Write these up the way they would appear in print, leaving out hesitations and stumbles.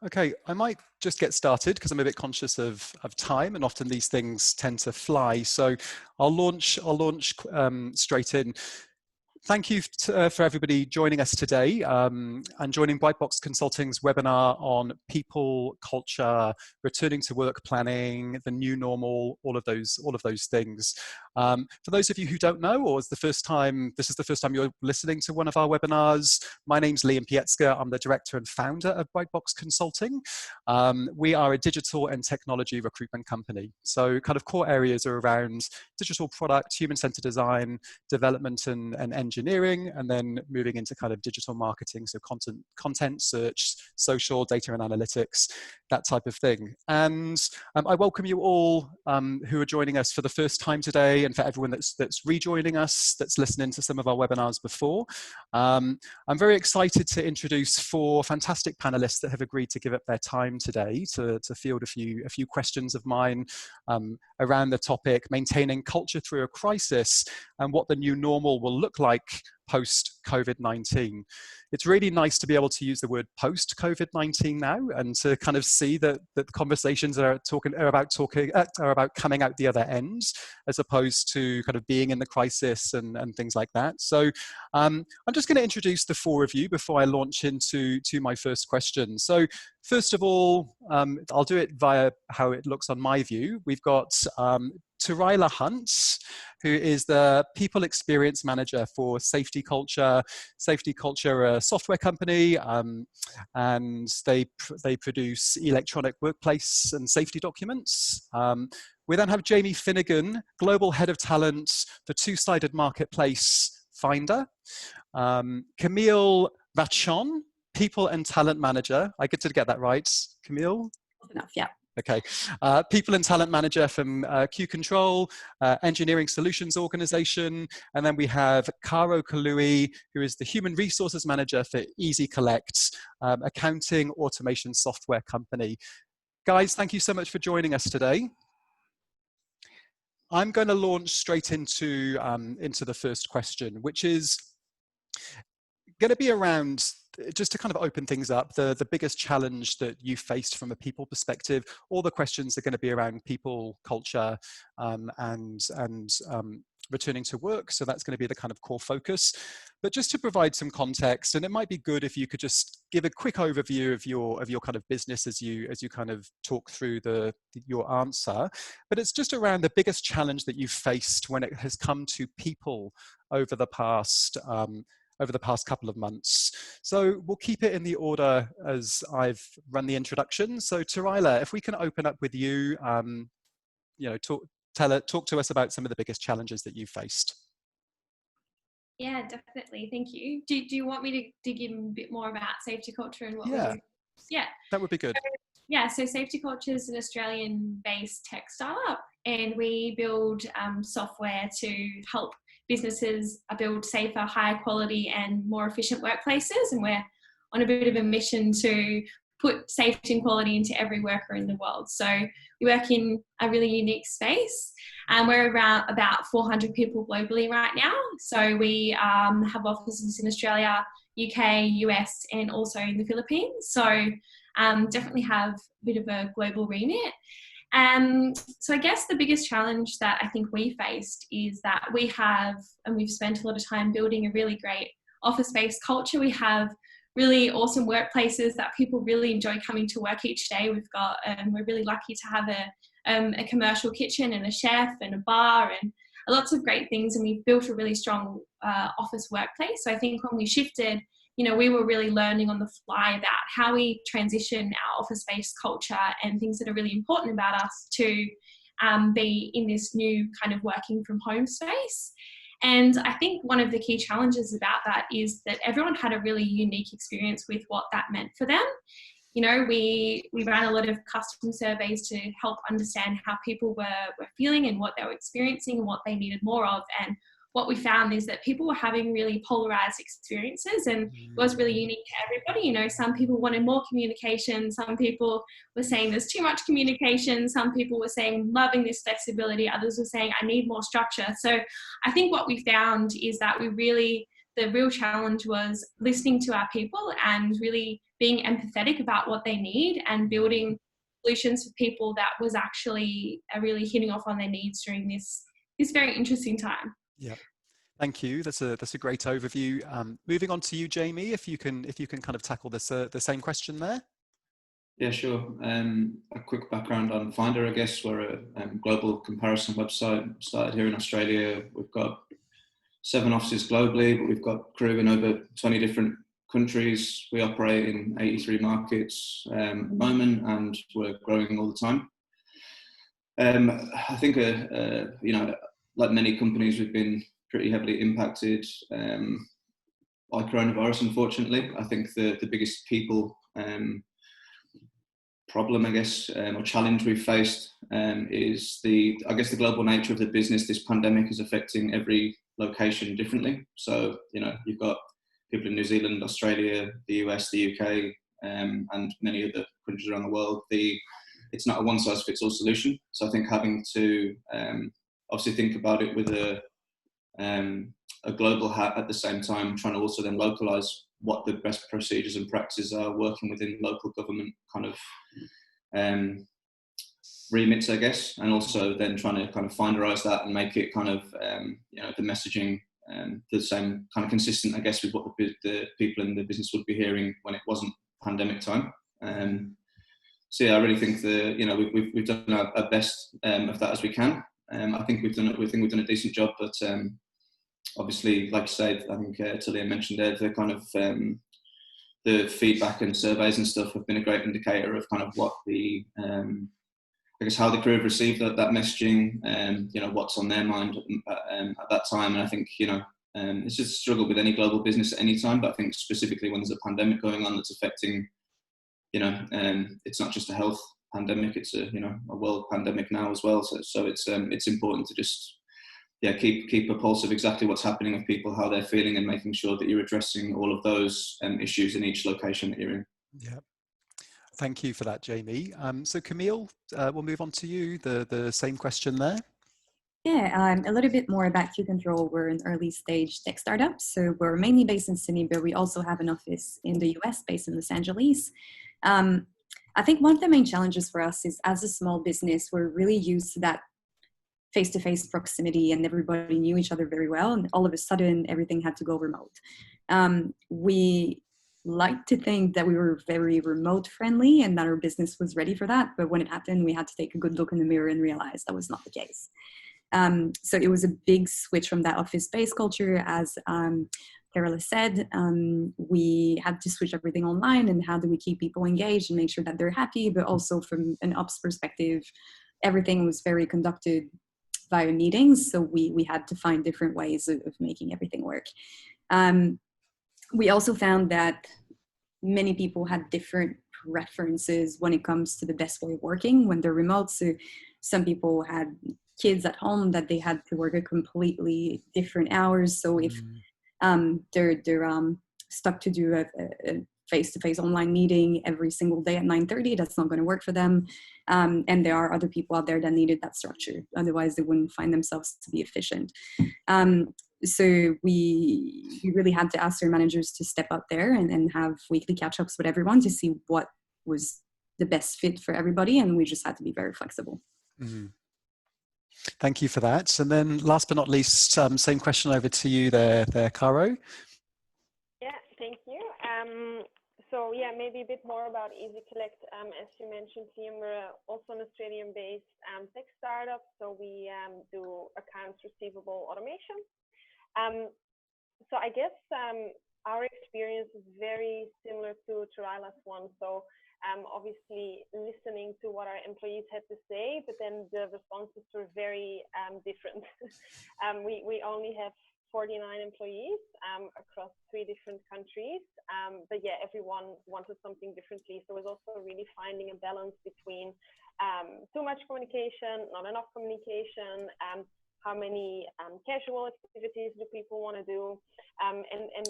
Okay, I might just get started because I'm a bit conscious of time, and often these things tend to fly. So I'll launch straight in. Thank you for everybody joining us today and joining Brightbox Consulting's webinar on people, culture, returning to work planning, the new normal, all of those things. For those of you who don't know, or this is the first time you're listening to one of our webinars, my name's Liam Pietzka. I'm the director and founder of Brightbox Consulting. We are a digital and technology recruitment company. So kind of core areas are around digital product, human-centered design, development and engineering, and then moving into kind of digital marketing, so content search, social, data and analytics, that type of thing. And I welcome you all who are joining us for the first time today, and for everyone that's rejoining us, that's listening to some of our webinars before. I'm very excited to introduce 4 fantastic panelists that have agreed to give up their time today to field a few questions of mine around the topic, maintaining culture through a crisis and what the new normal will look like post-COVID-19. It's really nice to be able to use the word post-COVID-19 now, and to kind of see that conversations are about coming out the other end, as opposed to kind of being in the crisis and things like that. So I'm just going to introduce the 4 of you before I launch into my first question. So first of all, I'll do it via how it looks on my view. We've got Terlya Hunt, who is the People Experience Manager for SafetyCulture. SafetyCulture, a software company, and they produce electronic workplace and safety documents. We then have Jamie Finnegan, Global Head of Talent for two-sided marketplace Finder. Camille Valchon, People and Talent Manager. I get to get that right, Camille? Enough, yeah. Okay, People and Talent Manager from Q-CTRL, Engineering Solutions Organization. And then we have Caro, Caluwe, who is the Human Resources Manager for ezyCollect, accounting automation software company. Guys, thank you so much for joining us today. I'm going to launch straight into the first question, which is going to be around, just to kind of open things up, the biggest challenge that you faced from a people perspective. All the questions are going to be around people, culture, and returning to work. So that's going to be the kind of core focus. But just to provide some context, and it might be good if you could just give a quick overview of your kind of business as you kind of talk through your answer. But it's just around the biggest challenge that you've faced when it has come to people over the past couple of months. So we'll keep it in the order as I've run the introduction. So Terlya, if we can open up with you, talk to us about some of the biggest challenges that you faced. Yeah, definitely. Thank you. Do you want me to dig in a bit more about SafetyCulture and what we do? Yeah, that would be good. So SafetyCulture is an Australian-based tech startup, and we build software to help businesses build safer, higher quality and more efficient workplaces. And we're on a bit of a mission to put safety and quality into every worker in the world. So we work in a really unique space, and we're around about 400 people globally right now. So we have offices in Australia, UK, US, and also in the Philippines. So definitely have a bit of a global remit. So I guess the biggest challenge that I think we faced is that we've spent a lot of time building a really great office-based culture. We have really awesome workplaces that people really enjoy coming to work each day. We're really lucky to have a commercial kitchen and a chef and a bar and lots of great things. And we've built a really strong office workplace. So I think when we shifted, we were really learning on the fly about how we transition our office-based culture and things that are really important about us to be in this new kind of working from home space. And I think one of the key challenges about that is that everyone had a really unique experience with what that meant for them. We ran a lot of custom surveys to help understand how people were feeling and what they were experiencing and what they needed more of. And what we found is that people were having really polarized experiences, and it was really unique to everybody. Some people wanted more communication. Some people were saying there's too much communication. Some people were saying loving this flexibility. Others were saying I need more structure. So I think what we found is that we really the real challenge was listening to our people and really being empathetic about what they need and building solutions for people that was actually really hitting off on their needs during this very interesting time. Yeah. Thank you. That's a great overview. Moving on to you, Jamie, if you can kind of tackle this the same question there. Yeah, sure. A quick background on Finder, I guess. We're a global comparison website. Started here in Australia. We've got 7 offices globally, but we've got crew in over 20 different countries. We operate in 83 markets at the moment, and we're growing all the time. I think, you know, like many companies, we've been pretty heavily impacted by coronavirus, unfortunately. I think the biggest people problem, I guess, or challenge we've faced is the global nature of the business. This pandemic is affecting every location differently. So, you know, you've got people in New Zealand, Australia, the US, the UK, and many other countries around the world. It's not a one-size-fits-all solution. So I think having to obviously think about it with a global hat at the same time, trying to also then localize what the best procedures and practices are, working within local government kind of remits, I guess, and also then trying to kind of Finderize that and make it kind of, you know, the messaging the same kind of consistent, I guess, with what the people in the business would be hearing when it wasn't pandemic time. So yeah, I really think we've done our best of that as we can. I think we've done a decent job, but obviously, like you said, I think Terlya mentioned there, the kind of the feedback and surveys and stuff have been a great indicator of kind of what the I guess how the crew have received that messaging, you know, what's on their mind at that time. And I think, you know, it's just a struggle with any global business at any time, but I think specifically when there's a pandemic going on that's affecting, you know, it's not just a health pandemic, it's a world pandemic now as well. So it's important to just keep a pulse of exactly what's happening with people, how they're feeling, and making sure that you're addressing all of those issues in each location that you're in. Yeah. Thank you for that, Jamie. So Camille, we'll move on to you. The same question there. Yeah, a little bit more about Q-CTRL. We're an early stage tech startup, so we're mainly based in Sydney, but we also have an office in the US based in Los Angeles. I think one of the main challenges for us is, as a small business, we're really used to that face-to-face proximity and everybody knew each other very well, and all of a sudden everything had to go remote. We like to think that we were very remote friendly and that our business was ready for that, but when it happened, we had to take a good look in the mirror and realize that was not the case. So it was a big switch from that office-based culture, as Terlya said. We had to switch everything online, and how do we keep people engaged and make sure that they're happy, but also from an ops perspective, everything was very conducted via meetings, so we had to find different ways of making everything work. We also found that many people had different preferences when it comes to the best way of working when they're remote. So some people had kids at home that they had to work at completely different hours. So if they're stuck to do a face-to-face online meeting every single day at 9:30, that's not going to work for them. And there are other people out there that needed that structure. Otherwise, they wouldn't find themselves to be efficient. So we really had to ask our managers to step up there and have weekly catch-ups with everyone to see what was the best fit for everybody. And we just had to be very flexible. Mm-hmm. Thank you for that. And then last but not least, same question over to you there, Caro. Yeah, thank you. So yeah, maybe a bit more about ezyCollect. As you mentioned, Liam, we're also an Australian-based tech startup. So we do accounts receivable automation. So I guess our experience is very similar to Terlya's one. So obviously listening to what our employees had to say, but then the responses were very different. We only have 49 employees across 3 different countries, but yeah, everyone wanted something differently. So it was also really finding a balance between too much communication, not enough communication, how many casual activities do people want to do, and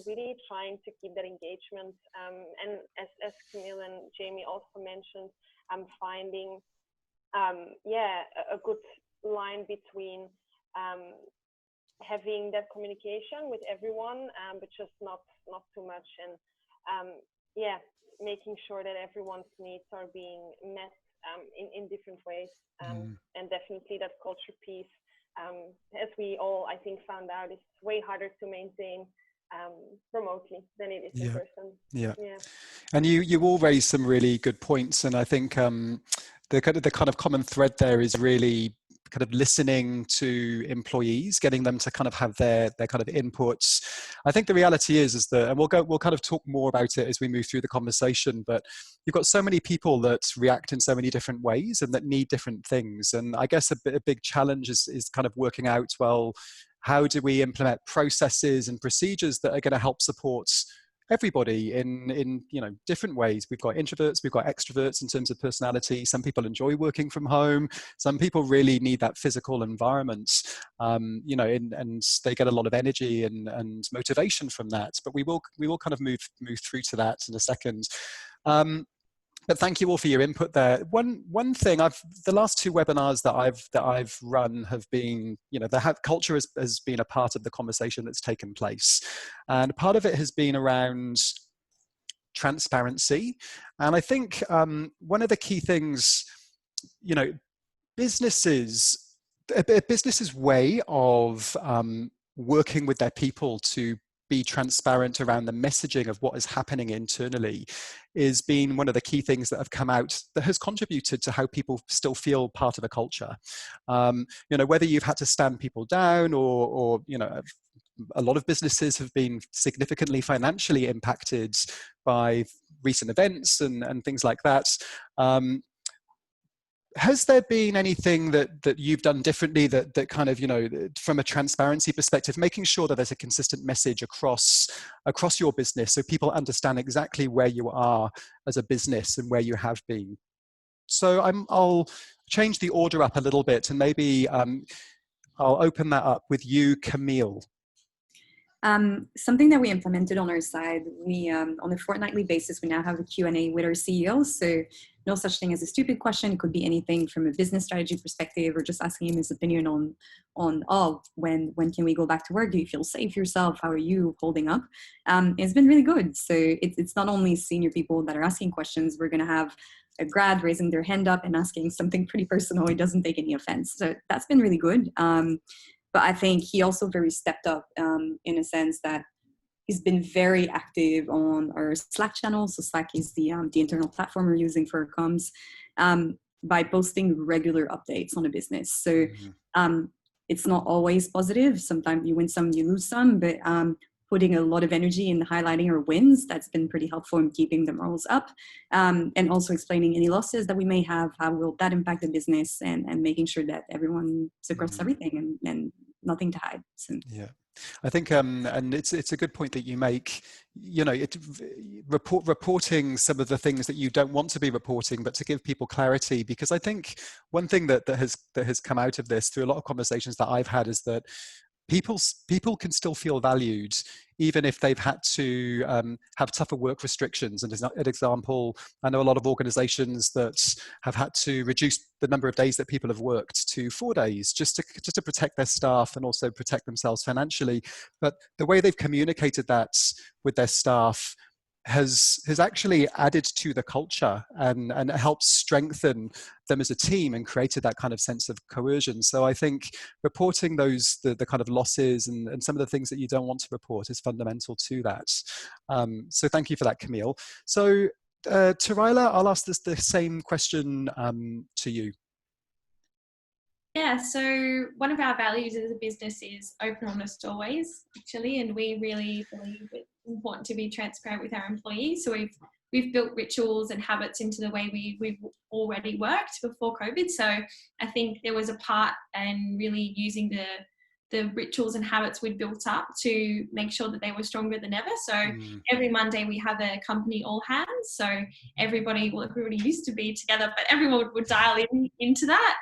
really trying to keep that engagement. And as Camille and Jamie also mentioned, finding a good line between having that communication with everyone, but just not too much, and yeah, making sure that everyone's needs are being met in different ways, and definitely that culture piece, as we all, I think, found out, is way harder to maintain remotely than it is in person. Yeah. And you all raised some really good points, and I think the kind of common thread there is really kind of listening to employees, getting them to kind of have their kind of inputs. I think the reality is that, and we'll kind of talk more about it as we move through the conversation, but you've got so many people that react in so many different ways and that need different things. And I guess a big challenge is kind of working out, well, how do we implement processes and procedures that are going to help support everybody in different ways. We've got introverts, we've got extroverts in terms of personality. Some people enjoy working from home. Some people really need that physical environment, and they get a lot of energy and motivation from that. But we will kind of move through to that in a second. But thank you all for your input there. One thing, the last two webinars that I've run have been, culture has been a part of the conversation that's taken place, and part of it has been around transparency. And I think one of the key things, a business's way of working with their people to be transparent around the messaging of what is happening internally is being one of the key things that have come out that has contributed to how people still feel part of a culture. Whether you've had to stand people down or a lot of businesses have been significantly financially impacted by recent events and things like that. Has there been anything that you've done differently that kind of, from a transparency perspective, making sure that there's a consistent message across your business so people understand exactly where you are as a business and where you have been? So I'll change the order up a little bit, and maybe I'll open that up with you, Camille. Something that we implemented on our side, we on a fortnightly basis, we now have a Q&A with our CEO. So no such thing as a stupid question. It could be anything from a business strategy perspective, or just asking him his opinion on when can we go back to work? Do you feel safe yourself? How are you holding up? It's been really good. So it's not only senior people that are asking questions. We're going to have a grad raising their hand up and asking something pretty personal. He doesn't take any offense. So that's been really good. But I think he also very stepped up in a sense that he's been very active on our Slack channel. So Slack is the internal platform we're using for our comms, by posting regular updates on a business. So it's not always positive. Sometimes you win some, you lose some, but putting a lot of energy in highlighting our wins, that's been pretty helpful in keeping the morals up, and also explaining any losses that we may have, how will that impact the business, and making sure that everyone's across everything and nothing to hide. So. Yeah. I think, and it's a good point that you make, reporting some of the things that you don't want to be reporting, but to give people clarity, because I think one thing that has come out of this through a lot of conversations that I've had is that people can still feel valued even if they've had to have tougher work restrictions. And as an example, I know a lot of organizations that have had to reduce the number of days that people have worked to 4 days just to protect their staff and also protect themselves financially. But the way they've communicated that with their staff has actually added to the culture and helped strengthen them as a team and created that kind of sense of coercion. So I think reporting the kind of losses and some of the things that you don't want to report is fundamental to that. So thank you for that, Camille. So Terlya, I'll ask the same question to you. Yeah, so one of our values as a business is open, honest, always, actually, and we really believe it's important to be transparent with our employees. So we've built rituals and habits into the way we've already worked before COVID. So I think there was a part in really using the rituals and habits we'd built up to make sure that they were stronger than ever. So every Monday we have a company all hands. So everybody used to be together, but everyone would dial into that.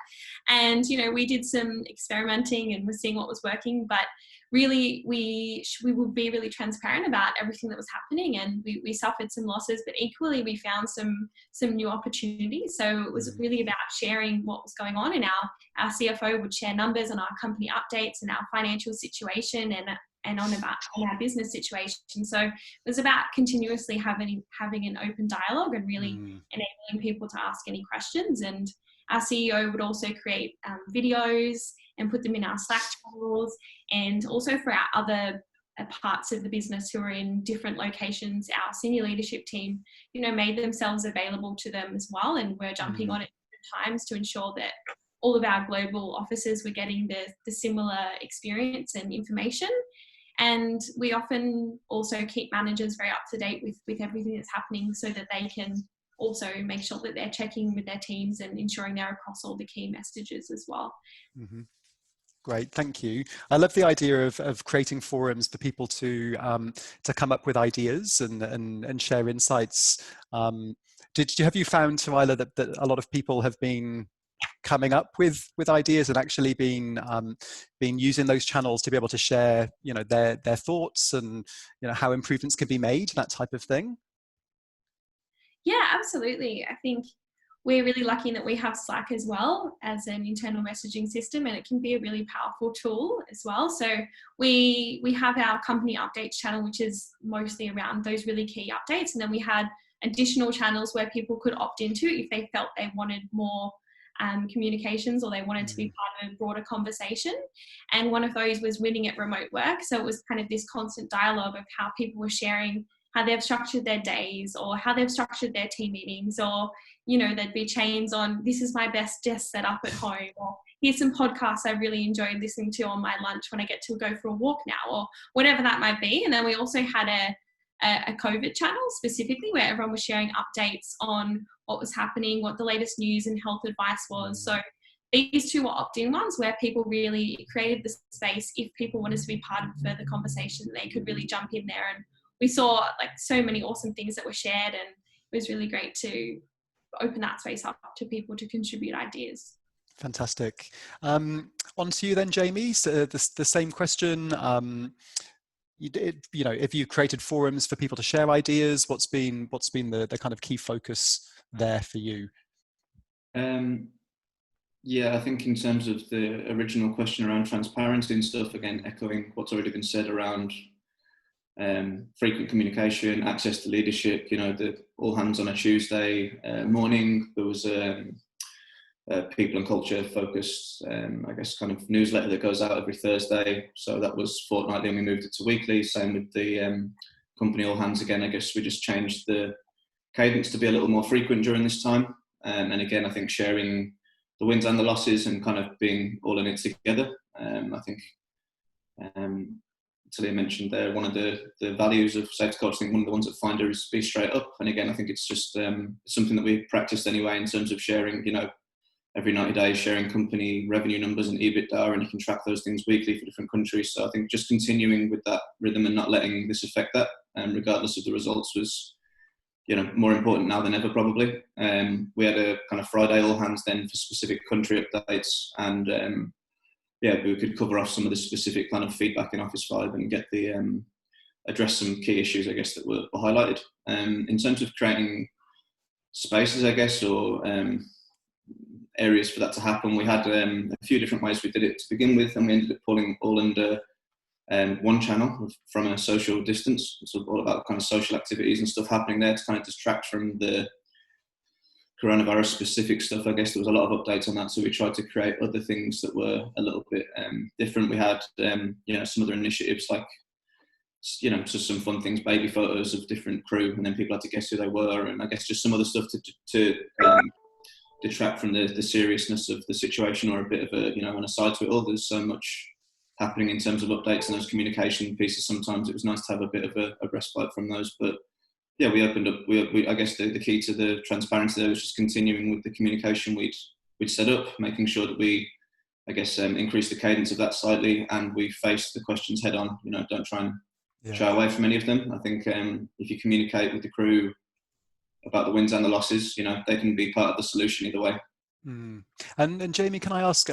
And, we did some experimenting and we're seeing what was working, but really we would be really transparent about everything that was happening, and we suffered some losses, but equally we found some new opportunities. So it was really about sharing what was going on, and our CFO would share numbers on our company updates and our financial situation and on our business situation. So it was about continuously having an open dialogue and really enabling people to ask any questions. And our CEO would also create videos and put them in our Slack channels, and also for our other parts of the business who are in different locations, our senior leadership team, made themselves available to them as well, and we're jumping on at different times to ensure that all of our global offices were getting the similar experience and information. And we often also keep managers very up to date with everything that's happening, so that they can also make sure that they're checking with their teams and ensuring they're across all the key messages as well. Mm-hmm. Great, thank you. I love the idea of creating forums for people to come up with ideas and share insights. Have you found, Terlya, that a lot of people have been coming up with ideas and actually been using those channels to be able to share their thoughts and how improvements can be made, that type of thing? Yeah, absolutely. I think we're really lucky that we have Slack as well as an internal messaging system, and it can be a really powerful tool as well. So we have our company updates channel, which is mostly around those really key updates, and then we had additional channels where people could opt into if they felt they wanted more communications, or they wanted to be part of a broader conversation. And one of those was winning at remote work. So it was kind of this constant dialogue of how people were sharing how they've structured their days, or how they've structured their team meetings, or there'd be chains on, this is my best desk set up at home, or here's some podcasts I really enjoy listening to on my lunch when I get to go for a walk now, or whatever that might be. And then we also had a COVID channel specifically, where everyone was sharing updates on what was happening, what the latest news and health advice was. So these two were opt-in ones, where people really created the space. If people wanted to be part of a further conversation, they could really jump in there. And we saw so many awesome things that were shared, and it was really great to open that space up to people to contribute ideas. Fantastic. On to you then, Jamie. So the same question. If you created forums for people to share ideas, what's been the kind of key focus there for you? Yeah, I think in terms of the original question around transparency and stuff, again, echoing what's already been said around frequent communication, access to leadership, the all hands on a Tuesday morning. There was people and culture focused, I guess, kind of newsletter that goes out every Thursday. So that was fortnightly, and we moved it to weekly. Same with the company all hands again. I guess we just changed the cadence to be a little more frequent during this time. And again, I think sharing the wins and the losses and kind of being all in it together. I think Terlya mentioned there, one of the values of SafetyCulture, I think one of the ones at Finder is be straight up. And again, I think it's just something that we've practiced anyway in terms of sharing, every 90 days, sharing company revenue numbers and EBITDA, and you can track those things weekly for different countries. So I think just continuing with that rhythm and not letting this affect that, regardless of the results, was more important now than ever, probably. We had a kind of Friday all hands then for specific country updates, and we could cover off some of the specific kind of feedback in Office 5 and get the address some key issues, I guess, that were highlighted. In terms of creating spaces, I guess, or areas for that to happen, we had a few different ways we did it to begin with, and we ended up pulling all under one channel from a social distance. It's all about kind of social activities and stuff happening there to kind of distract from the coronavirus specific stuff. I guess there was a lot of updates on that, so we tried to create other things that were a little bit different. We had some other initiatives like just some fun things, baby photos of different crew, and then people had to guess who they were, and I guess just some other stuff to detract from the seriousness of the situation, or a bit of an aside to it all. There's so much happening in terms of updates and those communication pieces. Sometimes it was nice to have a bit of a respite from those, but yeah, we opened up. I guess the key to the transparency there was just continuing with the communication we'd set up, making sure that we, I guess, increase the cadence of that slightly, and we face the questions head on. Don't try and shy away from any of them. I think if you communicate with the crew about the wins and the losses, they can be part of the solution either way. Mm. And Jamie, can I ask,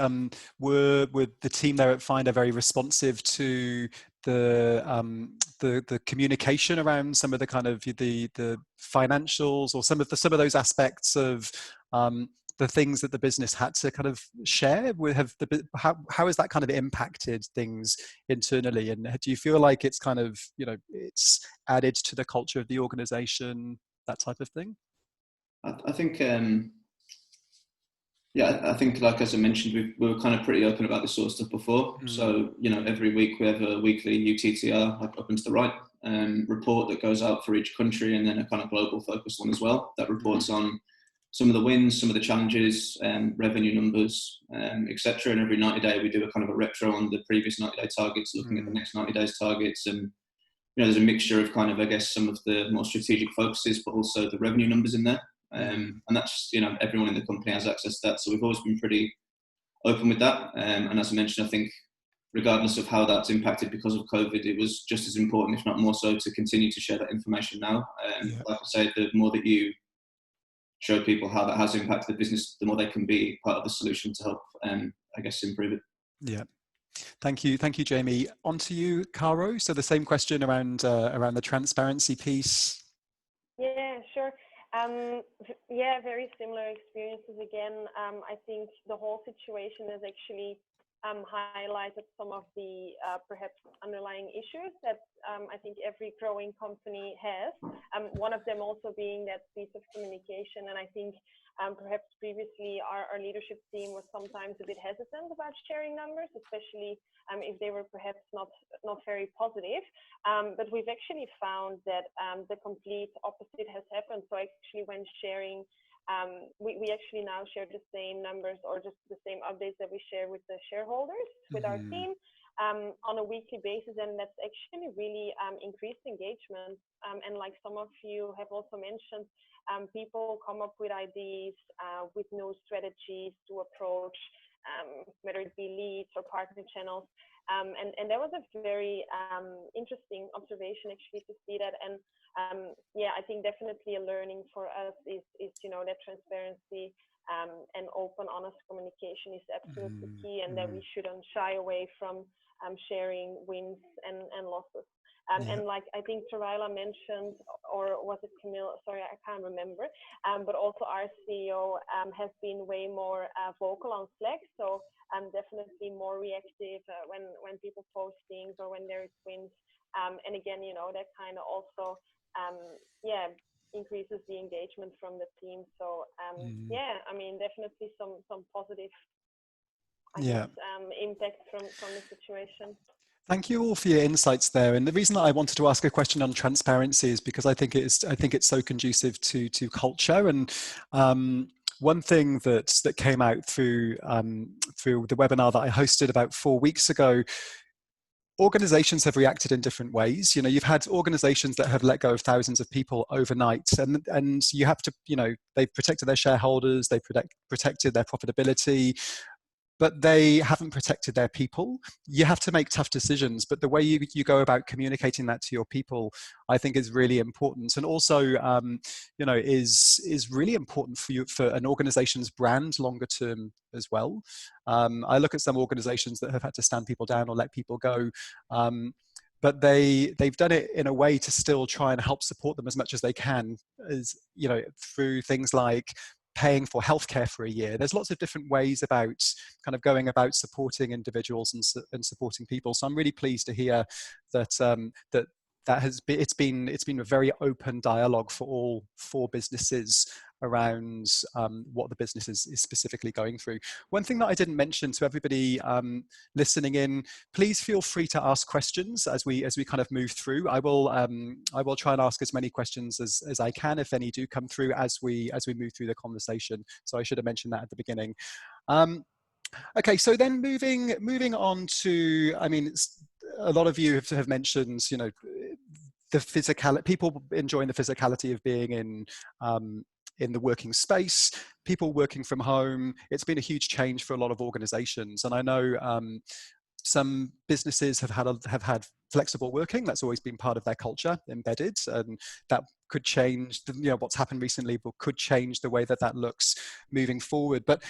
were the team there at Finder very responsive to the communication around some of the kind of the financials, or some of those aspects of the things that the business had to kind of share? How has that kind of impacted things internally, and do you feel like it's kind of, it's added to the culture of the organization, that type of thing? I think. Yeah, I think, like, as I mentioned, we were kind of pretty open about this sort of stuff before. So, every week we have a weekly UTTR, like up and to the right, report that goes out for each country, and then a kind of global focused one as well that reports on some of the wins, some of the challenges, revenue numbers, etc. And every 90 day we do a kind of a retro on the previous 90-day targets, looking at the next 90 days targets. And there's a mixture of kind of, I guess, some of the more strategic focuses, but also the revenue numbers in there. And that's, everyone in the company has access to that. So we've always been pretty open with that. And as I mentioned, I think regardless of how that's impacted because of COVID, it was just as important, if not more so, to continue to share that information now. Like I say, the more that you show people how that has impacted the business, the more they can be part of the solution to help, I guess, improve it. Yeah. Thank you, Jamie. On to you, Caro. So the same question around the transparency piece. Yeah, sure. Yeah, very similar experiences again. I think the whole situation has actually highlighted some of the perhaps underlying issues that I think every growing company has. One of them also being that piece of communication. And I think perhaps previously our leadership team was sometimes a bit hesitant about sharing numbers, especially if they were perhaps not very positive. But we've actually found that the complete opposite has happened. So actually when sharing, we actually now share the same numbers, or just the same updates that we share with the shareholders, with our team, on a weekly basis. And that's actually really increased engagement. And like some of you have also mentioned, people come up with ideas, with new strategies to approach, whether it be leads or partner channels. And that was a very interesting observation actually to see that. And yeah, I think definitely a learning for us is that transparency and open, honest communication is absolutely key, and that we shouldn't shy away from sharing wins and losses. And like I think Terlya mentioned, or was it Camille? Sorry, I can't remember. But also our CEO has been way more vocal on Slack. So definitely more reactive when people post things or when there is wins. And again, that kind of also increases the engagement from the team. So yeah, I mean, definitely some positive, I guess, impact from the situation. Thank you all for your insights there. And the reason that I wanted to ask a question on transparency is because I think it's so conducive to culture. And one thing that came out through the webinar that I hosted about 4 weeks ago, organizations have reacted in different ways. You've had organizations that have let go of thousands of people overnight, and you have to, they've protected their shareholders, they've protected their profitability, but they haven't protected their people. You have to make tough decisions, but the way you go about communicating that to your people, I think, is really important. And also, is really important for an organization's brand longer term as well. I look at some organizations that have had to stand people down or let people go, but they've done it in a way to still try and help support them as much as they can, as through things like paying for healthcare for a year. There's lots of different ways about kind of going about supporting individuals and supporting people. So I'm really pleased to hear that it's been a very open dialogue for all 4 businesses around what the business is specifically going through. One thing that I didn't mention to everybody listening in, please feel free to ask questions as we kind of move through. I will try and ask as many questions as I can, if any do come through as we move through the conversation. So I should have mentioned that at the beginning. Okay, so then moving on to, I mean, a lot of you have mentioned, the physicality, people enjoying the physicality of being in the working space, people working from home. It's been a huge change for a lot of organizations. And I know some businesses have had flexible working. That's always been part of their culture, embedded, and that could change. What's happened recently could change the way that looks moving forward. But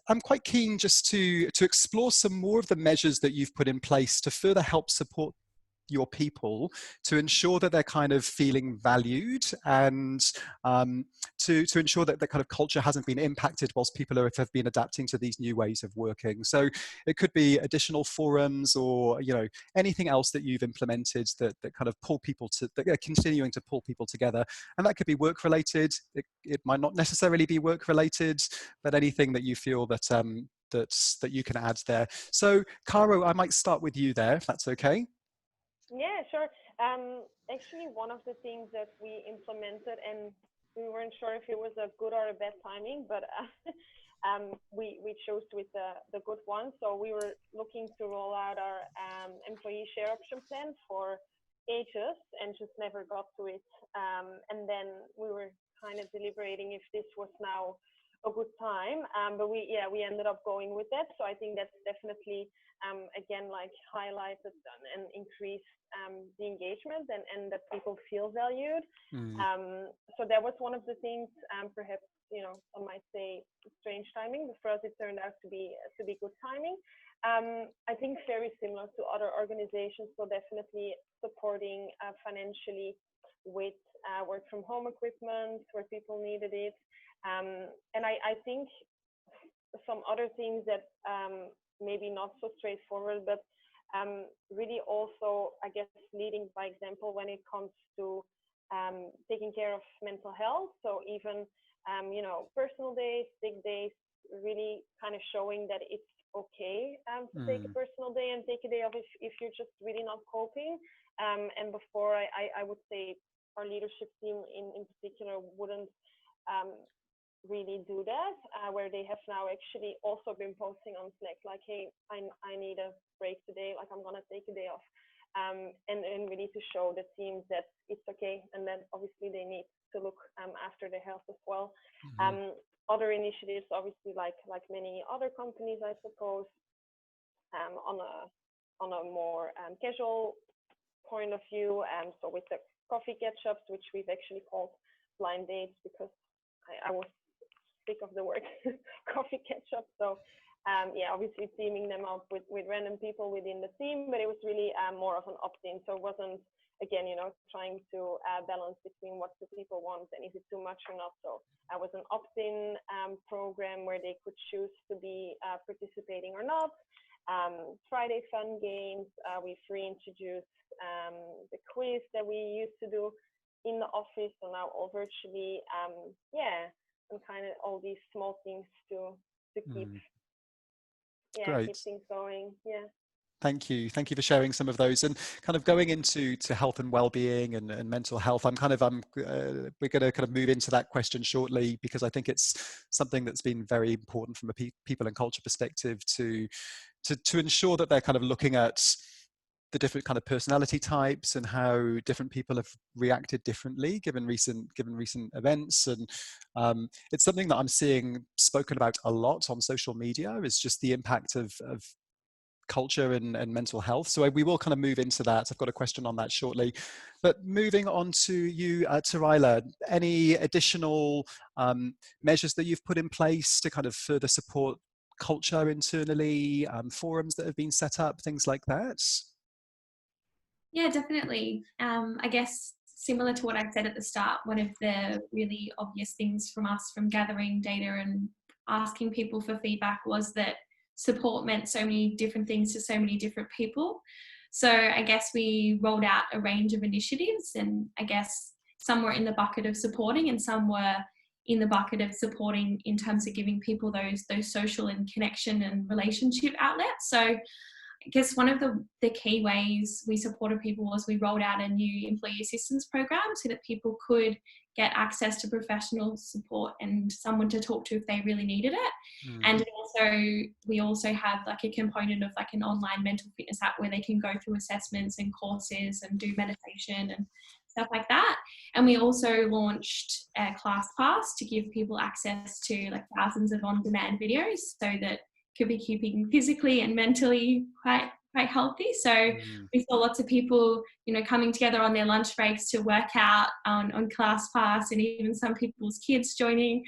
I'm quite keen just to explore some more of the measures that you've put in place to further help support your people, to ensure that they're kind of feeling valued, and to ensure that the kind of culture hasn't been impacted whilst people have been adapting to these new ways of working. So it could be additional forums, or anything else that you've implemented that kind of that are continuing to pull people together. And that could be work related. It might not necessarily be work related, but anything that you feel that that you can add there. So Caro, I might start with you there, if that's okay. Yeah, sure. Actually, one of the things that we implemented, and we weren't sure if it was a good or a bad timing, but we chose with the good one. So we were looking to roll out our employee share option plan for ages and just never got to it. And then we were kind of deliberating if this was now a good time, but we ended up going with that. So I think that's definitely again, like, highlighted and increased the engagement, and that people feel valued. So that was one of the things. Perhaps some might say strange timing, but for us it turned out to be good timing. I think very similar to other organizations, so definitely supporting financially with work from home equipment where people needed it. And I think some other things that maybe not so straightforward, but really also, I guess, leading by example when it comes to taking care of mental health. So even, personal days, sick days, really kind of showing that it's okay to take a personal day and take a day off if you're just really not coping. And before, I would say our leadership team in particular wouldn't really do that, where they have now actually also been posting on Slack, like, hey, I need a break today, like I'm gonna take a day off, and really to show the teams that it's okay, and then obviously they need to look after their health as well. Other initiatives, obviously, like many other companies, I suppose, on a more casual point of view, so with the coffee catch-ups, which we've actually called blind dates, because I was sick of the word coffee catch-up. So obviously teaming them up with random people within the team, but it was really more of an opt-in. So it wasn't, again, trying to balance between what the people want and is it too much or not. So I was an opt-in program where they could choose to be participating or not. Friday fun games, we've reintroduced the quiz that we used to do in the office, so now all virtually. And kind of all these small things to keep keep things going. Thank you for sharing some of those, and kind of going into health and well-being and mental health. We're going to kind of move into that question shortly, because I think it's something that's been very important from a people and culture perspective to ensure that they're kind of looking at the different kind of personality types and how different people have reacted differently given recent events. And it's something that I'm seeing spoken about a lot on social media, is just the impact of culture and mental health. So we will kind of move into that. I've got a question on that shortly. But moving on to you, Terlya, any additional measures that you've put in place to kind of further support culture internally, forums that have been set up, things like that? Yeah, definitely. I guess similar to what I said at the start, one of the really obvious things from us from gathering data and asking people for feedback was that support meant so many different things to so many different people. So I guess we rolled out a range of initiatives, and I guess some were in the bucket of supporting and some were in the bucket of supporting in terms of giving people those social and connection and relationship outlets. So I guess one of the key ways we supported people was we rolled out a new employee assistance program so that people could get access to professional support and someone to talk to if they really needed it. And we also have like a component of like an online mental fitness app where they can go through assessments and courses and do meditation and stuff like that. And we also launched a class pass to give people access to like thousands of on-demand videos, so that could be keeping physically and mentally quite quite healthy. So we saw lots of people, you know, coming together on their lunch breaks to work out on ClassPass, and even some people's kids joining,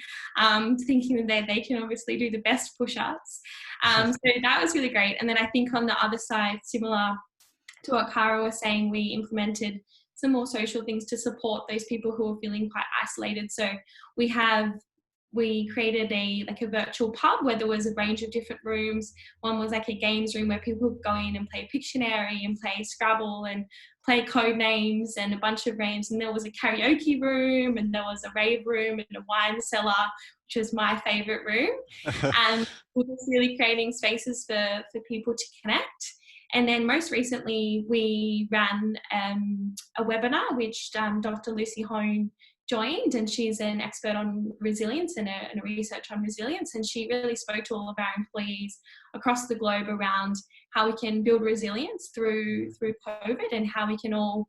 thinking that they can obviously do the best push-ups. So that was really great. And then I think on the other side, similar to what Caro was saying, we implemented some more social things to support those people who are feeling quite isolated. So we created a virtual pub where there was a range of different rooms. One was like a games room where people could go in and play Pictionary and play Scrabble and play code names and a bunch of games. And there was a karaoke room, and there was a rave room and a wine cellar, which was my favorite room. And we're just really creating spaces for people to connect. And then most recently, we ran a webinar, which Dr. Lucy Hone joined, and she's an expert on resilience and a research on resilience. And she really spoke to all of our employees across the globe around how we can build resilience through COVID, and how we can all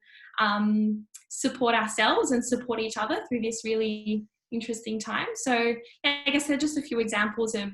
support ourselves and support each other through this really interesting time. So I guess they're just a few examples of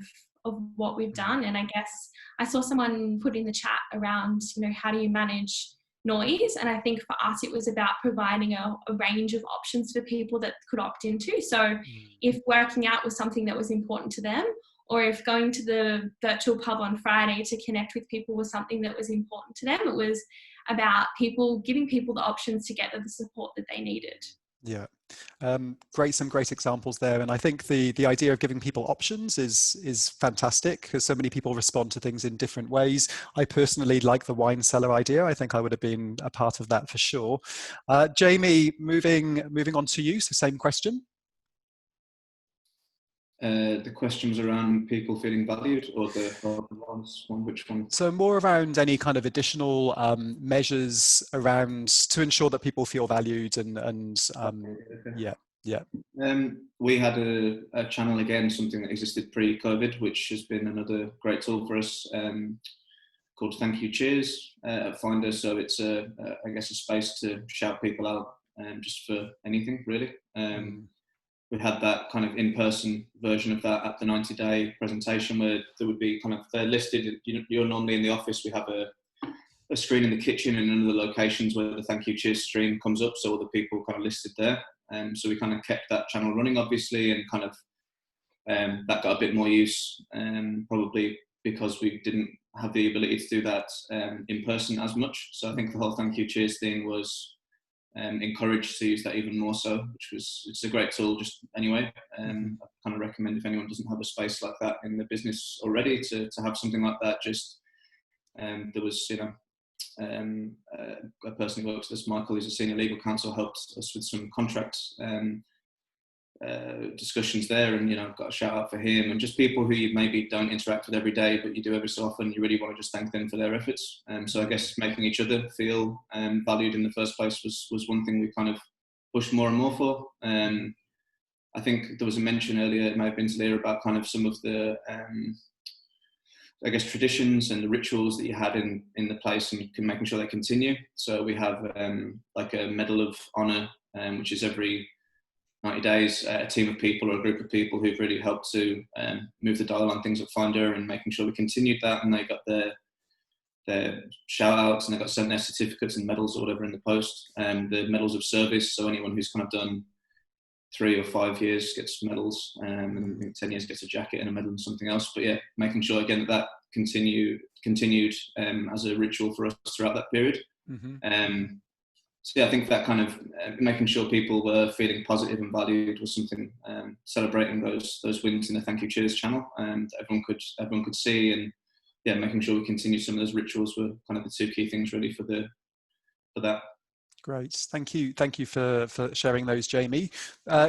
what we've done. And I guess I saw someone put in the chat around, you know, how do you manage noise? And I think for us, it was about providing a range of options for people that could opt into. So if working out was something that was important to them, or if going to the virtual pub on Friday to connect with people was something that was important to them, it was about giving people the options to get the support that they needed. Yeah, some great examples there, and I think the idea of giving people options is fantastic, because so many people respond to things in different ways. I personally like the wine cellar idea. I think I would have been a part of that for sure. Jamie, moving on to you. So same question. The question was around people feeling valued, or which one? So more around any kind of additional measures around to ensure that people feel valued and okay. Yeah. We had a channel, again, something that existed pre-COVID, which has been another great tool for us, called Thank You Cheers at Finder. So it's I guess a space to shout people out, just for anything really. We had that kind of in-person version of that at the 90-day presentation, where there would be they're listed. You're normally in the office. We have a screen in the kitchen and in other locations where the Thank You Cheers stream comes up, so all the people kind of listed there. So we kind of kept that channel running, obviously, and kind of that got a bit more use, probably because we didn't have the ability to do that in person as much. So I think the whole Thank You Cheers thing was encouraged to use that even more so, it's a great tool just anyway. I kind of recommend, if anyone doesn't have a space like that in the business already, to have something like that. Just there was, a person who works with us, Michael, who's a senior legal counsel, helped us with some contract discussions there, and got a shout out for him. And just people who you maybe don't interact with every day, but you do every so often, you really want to just thank them for their efforts. So I guess making each other feel valued in the first place was one thing we kind of pushed more and more for. I think there was a mention earlier, it may have been Terlya, about kind of some of the I guess traditions and the rituals that you had in the place, and making sure they continue. So we have like a medal of honor, which is every 90 days, a team of people or a group of people who've really helped to move the dial on things at Finder, and making sure we continued that. And they got their shout outs, and they got sent their certificates and medals or whatever in the post. The medals of service, so anyone who's kind of done 3 or 5 years gets medals, and 10 years gets a jacket and a medal and something else. But yeah, making sure again that continued as a ritual for us throughout that period. So yeah, I think that kind of making sure people were feeling positive and valued was something, celebrating those wins in the Thank You Cheers channel, and everyone could see. And yeah, making sure we continue some of those rituals were kind of the 2 key things really for that. Great, thank you for sharing those, Jamie.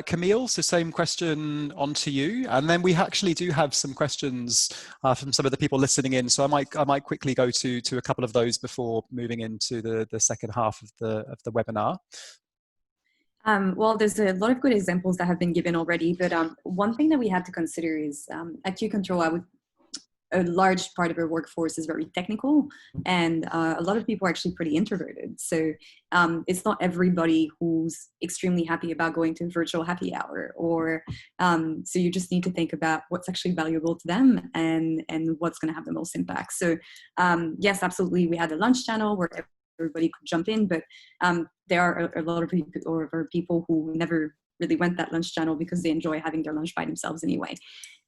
Camille, so same question on to you, and then we actually do have some questions from some of the people listening in, so I might quickly go to a couple of those before moving into the second half of the webinar. Well, there's a lot of good examples that have been given already, but one thing that we had to consider is at Q-CTRL, a large part of our workforce is very technical, and a lot of people are actually pretty introverted. So it's not everybody who's extremely happy about going to a virtual happy hour, or so you just need to think about what's actually valuable to them and what's going to have the most impact. So yes, absolutely, we had a lunch channel where everybody could jump in, but there are a lot of people who never really went that lunch channel because they enjoy having their lunch by themselves anyway.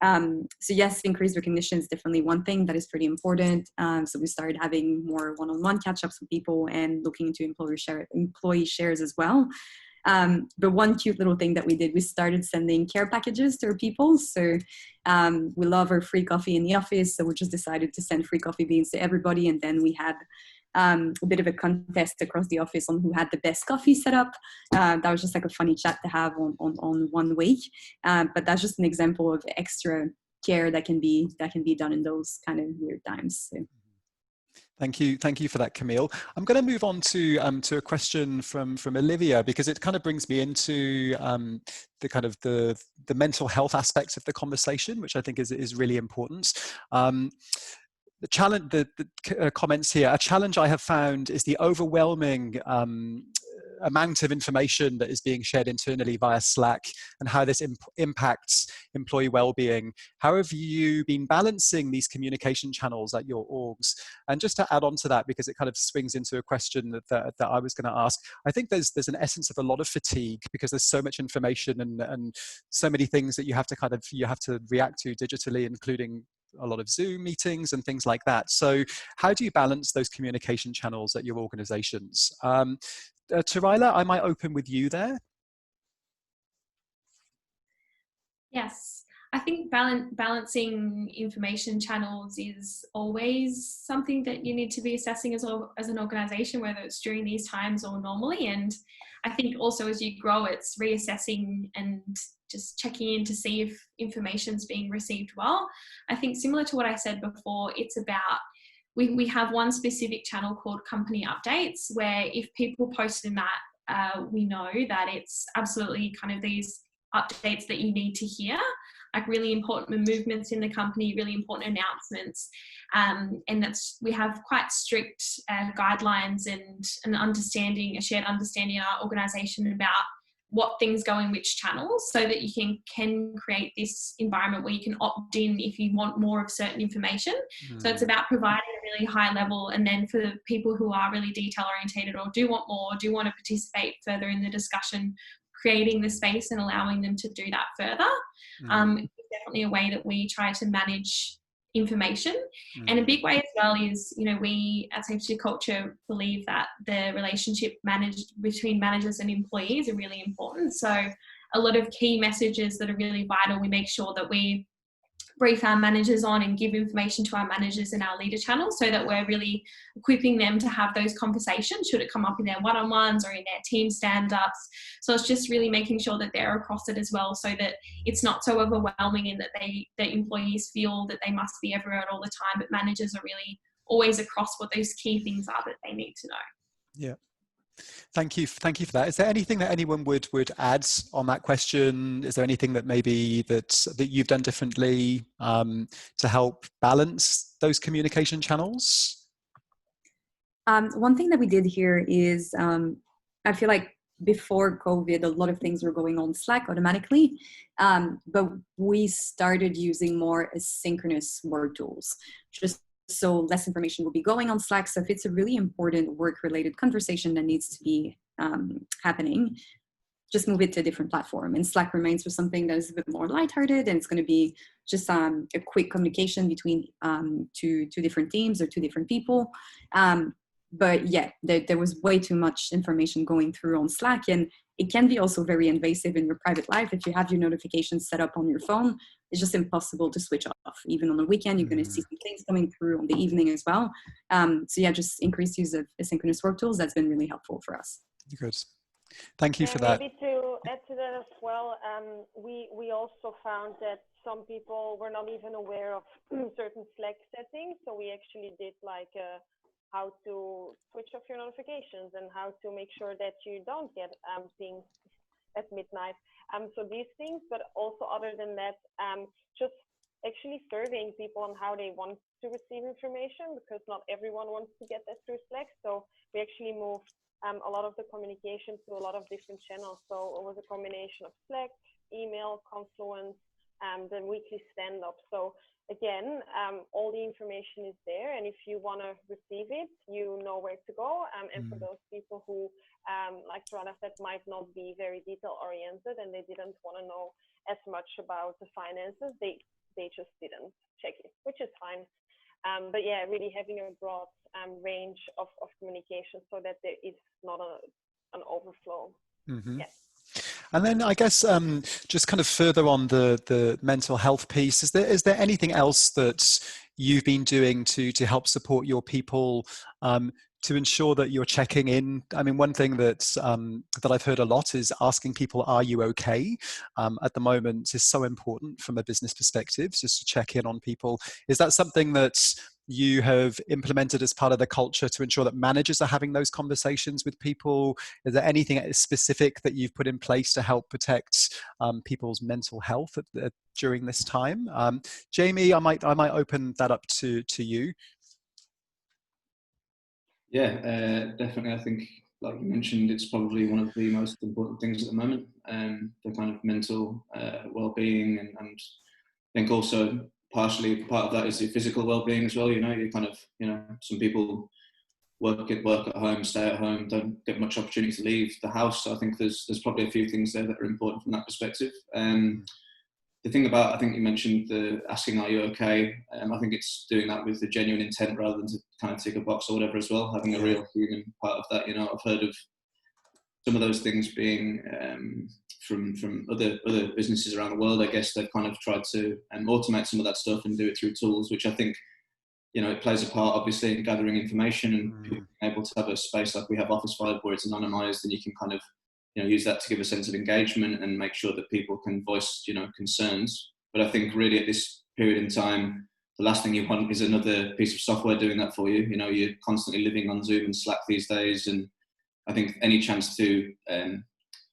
So yes, increased recognition is definitely one thing that is pretty important. So we started having more one-on-one catch-ups with people and looking into employee shares as well. But one cute little thing that we did, we started sending care packages to our people. So we love our free coffee in the office, so we just decided to send free coffee beans to everybody, and then we had a bit of a contest across the office on who had the best coffee set up. That was just like a funny chat to have on 1 week. But that's just an example of extra care that can be done in those kind of weird times. So. Thank you for that, Camille. I'm going to move on to a question from Olivia, because it kind of brings me into the kind of the mental health aspects of the conversation, which I think is really important. The challenge, the comments here, a challenge I have found is the overwhelming amount of information that is being shared internally via Slack, and how this impacts employee well-being. How have you been balancing these communication channels at your orgs? And just to add on to that, because it kind of swings into a question that I was going to ask, I think there's an essence of a lot of fatigue, because there's so much information and so many things that you have to react to digitally, including a lot of Zoom meetings and things like that. So how do you balance those communication channels at your organizations? Terlya, I might open with you there. Yes, I think balancing information channels is always something that you need to be assessing as an organization, whether it's during these times or normally. And I think also as you grow, it's reassessing and just checking in to see if information's being received well. I think similar to what I said before, it's about, we have one specific channel called company updates, where if people post in that, we know that it's absolutely kind of these updates that you need to hear, like really important movements in the company, really important announcements. And we have quite strict guidelines and a shared understanding in our organisation about what things go in which channels, so that you can create this environment where you can opt in if you want more of certain information. So it's about providing a really high level, and then for the people who are really detail orientated or do want more, do want to participate further in the discussion, creating the space and allowing them to do that further. It's definitely a way that we try to manage information. And a big way as well is, we at SafetyCulture believe that the relationship between managers and employees are really important. So a lot of key messages that are really vital, we make sure that we brief our managers on and give information to our managers in our leader channel, so that we're really equipping them to have those conversations should it come up in their one-on-ones or in their team stand-ups. So it's just really making sure that they're across it as well, so that it's not so overwhelming and that employees feel that they must be everywhere all the time, but managers are really always across what those key things are that they need to know. Yeah. Thank you for that. Is there anything that anyone would add on that question? Is there anything that maybe that you've done differently to help balance those communication channels? One thing that we did here is, I feel like before COVID, a lot of things were going on Slack automatically, but we started using more asynchronous work tools, just so less information will be going on Slack. So if it's a really important work-related conversation that needs to be happening, just move it to a different platform. And Slack remains for something that is a bit more lighthearted, and it's going to be just a quick communication between two different teams or two different people. But yeah, there was way too much information going through on Slack, and it can be also very invasive in your private life. If you have your notifications set up on your phone, it's just impossible to switch off. Even on the weekend, you're going to see some things coming through on the evening as well. So yeah, just increased use of asynchronous work tools. That's been really helpful for us. Good. Thank you for that. Maybe to add to that as well, we also found that some people were not even aware of certain Slack settings. So we actually did like how to switch off your notifications and how to make sure that you don't get pings at midnight. So these things, but also other than that, just actually surveying people on how they want to receive information, because not everyone wants to get that through Slack. So we actually moved a lot of the communication to a lot of different channels. So it was a combination of Slack, email, Confluence, the weekly stand-up. So again, all the information is there, and if you want to receive it, you know where to go. And for those people who, like Terlya said, might not be very detail-oriented and they didn't want to know as much about the finances, they just didn't check it, which is fine. But yeah, really having a broad range of communication so that there is not an overflow. Mm-hmm. Yeah. And then I guess just kind of further on the mental health piece, is there anything else that you've been doing to help support your people to ensure that you're checking in? I mean, one thing that I've heard a lot is asking people, "Are you okay?" At the moment is so important from a business perspective, just to check in on people. Is that something that you have implemented as part of the culture to ensure that managers are having those conversations with people? Is there anything specific that you've put in place to help protect people's mental health during this time? Jamie, I might open that up to you. Yeah, definitely. I think, like you mentioned, it's probably one of the most important things at the moment, the kind of mental well-being, and I think also partially part of that is the physical well-being as well. You know, you kind of, some people work at home, stay at home, don't get much opportunity to leave the house. So I think there's probably a few things there that are important from that perspective. The thing about, I think you mentioned the asking, "Are you okay?" I think it's doing that with the genuine intent rather than to kind of tick a box or whatever as well, having a real human part of that. I've heard of some of those things being from other businesses around the world. I guess they've kind of tried to automate some of that stuff and do it through tools, which I think, it plays a part obviously in gathering information and being able to have a space like we have Office 5 where it's anonymized, and you can kind of use that to give a sense of engagement and make sure that people can voice concerns. But I think really at this period in time, the last thing you want is another piece of software doing that for you. You're constantly living on Zoom and Slack these days, and I think any chance to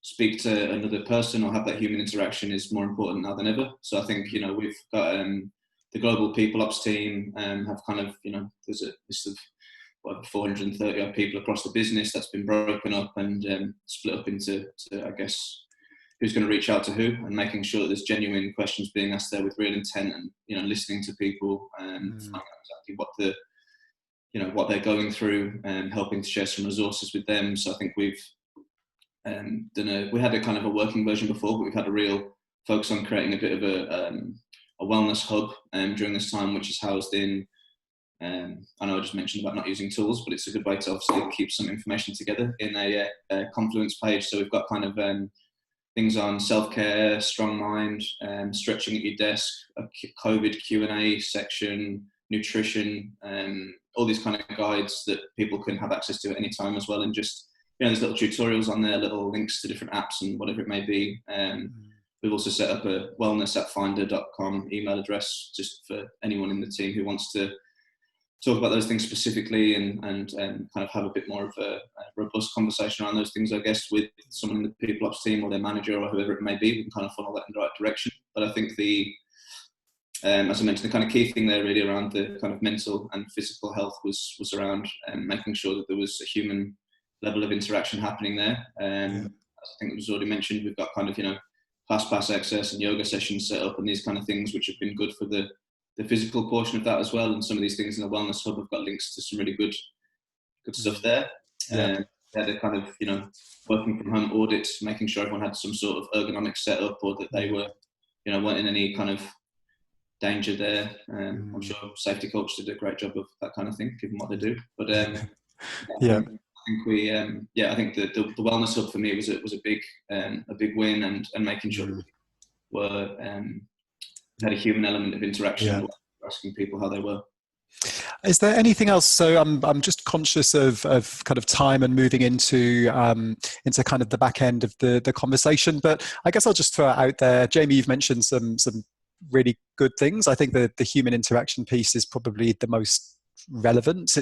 speak to another person or have that human interaction is more important now than ever. So I think we've got the global people ops team have kind of there's a list of 430 odd people across the business that's been broken up and split up into I guess who's going to reach out to who, and making sure that there's genuine questions being asked there with real intent, and listening to people and finding out exactly what they're going through, and helping to share some resources with them. So I think we've we had a kind of a working version before, but we've had a real focus on creating a bit of a wellness hub during this time, which is housed in, I know I just mentioned about not using tools, but it's a good way to obviously keep some information together in a Confluence page. So we've got kind of things on self-care, strong mind, stretching at your desk, a COVID Q&A section, nutrition, all these kind of guides that people can have access to at any time as well. And just, there's little tutorials on there, little links to different apps and whatever it may be. We've also set up a wellness@finder.com email address just for anyone in the team who wants to talk about those things specifically and kind of have a bit more of a robust conversation around those things, I guess, with someone in the people ops team or their manager or whoever it may be. We can kind of funnel that in the right direction. But I think as I mentioned, the kind of key thing there really around the kind of mental and physical health was around making sure that there was a human level of interaction happening there. As I think it was already mentioned, we've got kind of, ClassPass access and yoga sessions set up and these kind of things, which have been good for the physical portion of that as well. And some of these things in the Wellness Hub have got links to some really good stuff there. They're the kind of, working from home audits, making sure everyone had some sort of ergonomic setup or that they were, weren't in any kind of danger there. I'm sure SafetyCulture did a great job of that kind of thing, given what they do. But I think we, I think the Wellness Hub for me was a big win, and making sure that we were had a human element of interaction, asking people how they were. Is there anything else? So I'm just conscious of kind of time and moving into kind of the back end of the conversation. But I guess I'll just throw it out there. Jamie, you've mentioned some really good things. I think the human interaction piece is probably the most relevant.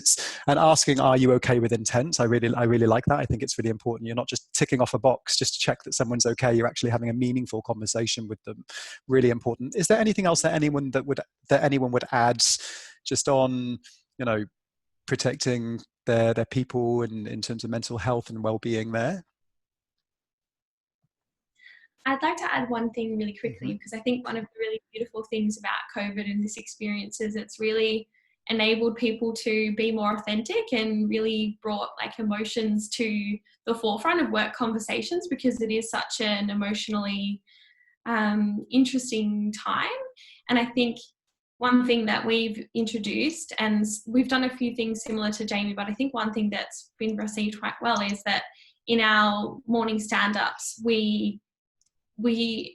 And asking, are you okay with intent? I really like that. I think it's really important. You're not just ticking off a box just to check that someone's okay. You're actually having a meaningful conversation with them. Really important. Is there anything else that anyone would add just on, protecting their people and in terms of mental health and well-being there? I'd like to add one thing really quickly, because I think one of the really beautiful things about COVID and this experience is it's really enabled people to be more authentic and really brought like emotions to the forefront of work conversations, because it is such an emotionally interesting time. And I think one thing that we've introduced, and we've done a few things similar to Jamie, but I think one thing that's been received quite well is that in our morning stand-ups, we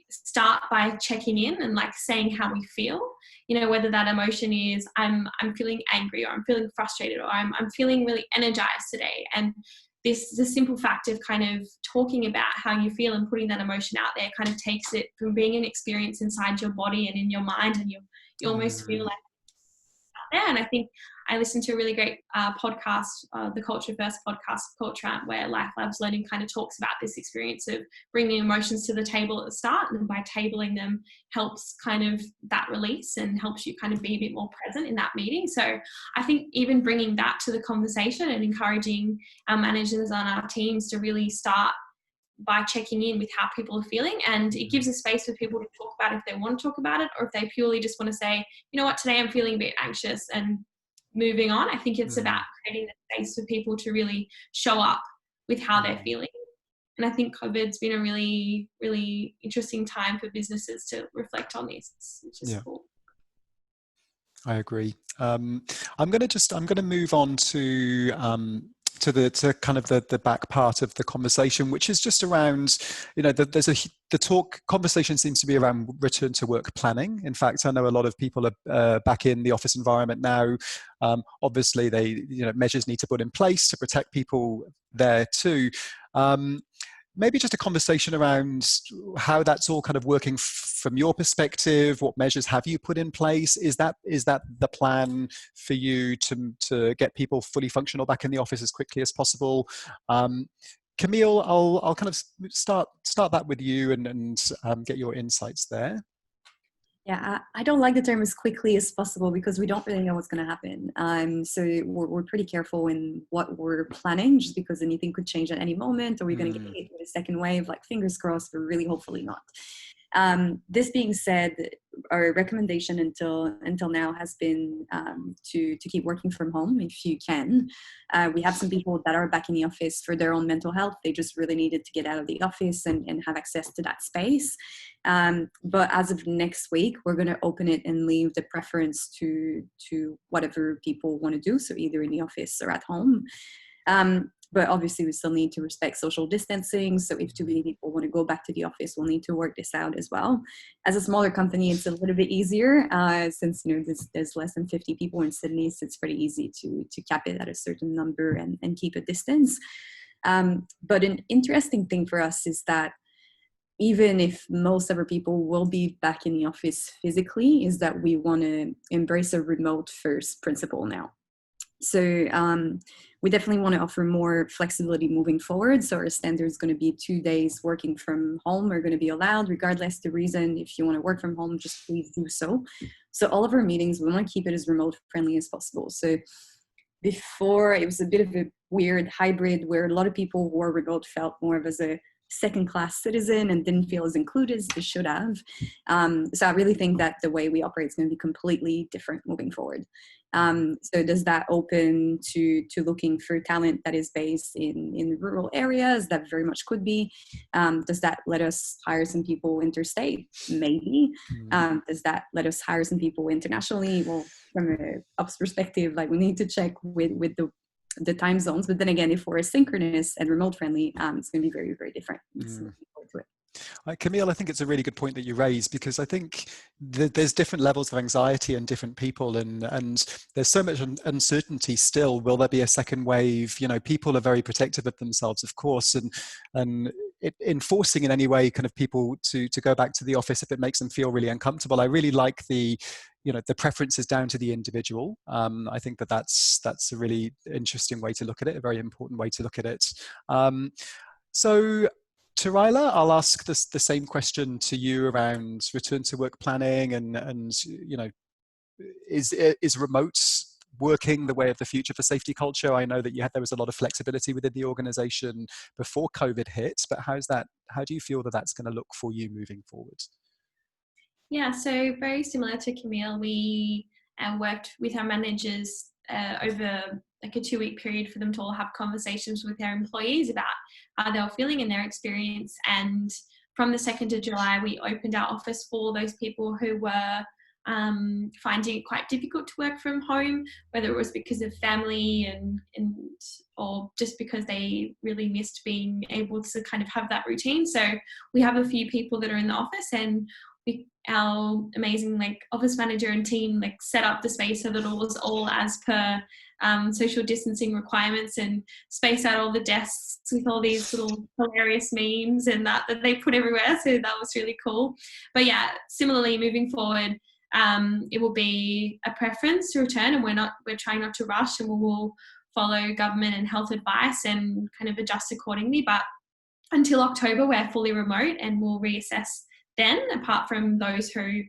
start by checking in and like saying how we feel, whether that emotion is I'm feeling angry, or I'm feeling frustrated, or I'm feeling really energized today. And the simple fact of kind of talking about how you feel and putting that emotion out there kind of takes it from being an experience inside your body and in your mind, and you almost feel like out there. And I think I listened to a really great podcast, the Culture First podcast, Culture, where Life Labs Learning kind of talks about this experience of bringing emotions to the table at the start, and by tabling them helps kind of that release and helps you kind of be a bit more present in that meeting. So I think even bringing that to the conversation and encouraging our managers on our teams to really start by checking in with how people are feeling, and it gives a space for people to talk about if they want to talk about it, or if they purely just want to say, today I'm feeling a bit anxious, and moving on. I think it's about creating the space for people to really show up with how they're feeling. And I think COVID's been a really, really interesting time for businesses to reflect on this, which is cool. I agree. I'm going to move on to kind of the back part of the conversation, which is just around, conversation seems to be around return to work planning. In fact, I know a lot of people are back in the office environment now. Obviously, measures need to put in place to protect people there too. Maybe just a conversation around how that's all kind of working from your perspective. What measures have you put in place? Is that the plan for you to get people fully functional back in the office as quickly as possible? Camille, I'll kind of start that with you and get your insights there. Yeah, I don't like the term as quickly as possible, because we don't really know what's going to happen. So we're pretty careful in what we're planning, just because anything could change at any moment, or we're going to get hit with a second wave. Like, fingers crossed, but really hopefully not. This being said, our recommendation until now has been to keep working from home if you can. We have some people that are back in the office for their own mental health. They just really needed to get out of the office and have access to that space. But as of next week, we're going to open it and leave the preference to whatever people want to do. So either in the office or at home. But obviously, we still need to respect social distancing. So if too many people want to go back to the office, we'll need to work this out as well. As a smaller company, it's a little bit easier since there's less than 50 people in Sydney. So it's pretty easy to cap it at a certain number and keep a distance. But an interesting thing for us is that even if most of our people will be back in the office physically, is that we want to embrace a remote first principle now. So we definitely want to offer more flexibility moving forward. So our standard is going to be 2 days working from home are going to be allowed, regardless the reason. If you want to work from home, just please do so. So all of our meetings, we want to keep it as remote friendly as possible. So before, it was a bit of a weird hybrid where a lot of people who were remote felt more of as a second-class citizen and didn't feel as included as they should have. So I really think that the way we operate is going to be completely different moving forward. So does that open to looking for talent that is based in rural areas? That very much could be. Does that let us hire some people interstate? Maybe. Does that let us hire some people internationally? Well, from an ops perspective, like, we need to check with the time zones. But then again, if we're asynchronous and remote friendly, it's going to be very, very different. Looking forward to it. Camille, I think it's a really good point that you raised, because I think there's different levels of anxiety in different people, and there's so much uncertainty still. Will there be a second wave? People are very protective of themselves, of course, and enforcing in any way kind of people to go back to the office if it makes them feel really uncomfortable. I really like the preferences down to the individual. I think that's a really interesting way to look at it, a very important way to look at it. So Terlya, I'll ask the same question to you around return to work planning and is remote working the way of the future for SafetyCulture? I know that there was a lot of flexibility within the organization before COVID hit, but how do you feel that that's going to look for you moving forward? Yeah, so very similar to Camille, we worked with our managers over like a 2-week period for them to all have conversations with their employees about how they were feeling and their experience. And from the 2nd of July, we opened our office for those people who were finding it quite difficult to work from home, whether it was because of family and or just because they really missed being able to kind of have that routine. So we have a few people that are in the office, and our amazing office manager and team set up the space so that it was all as per social distancing requirements, and space out all the desks with all these little hilarious memes and that they put everywhere. So that was really cool. But yeah, similarly moving forward, it will be a preference to return, and we're trying not to rush, and we will follow government and health advice and kind of adjust accordingly. But until October, we're fully remote, and we'll reassess then, apart from those who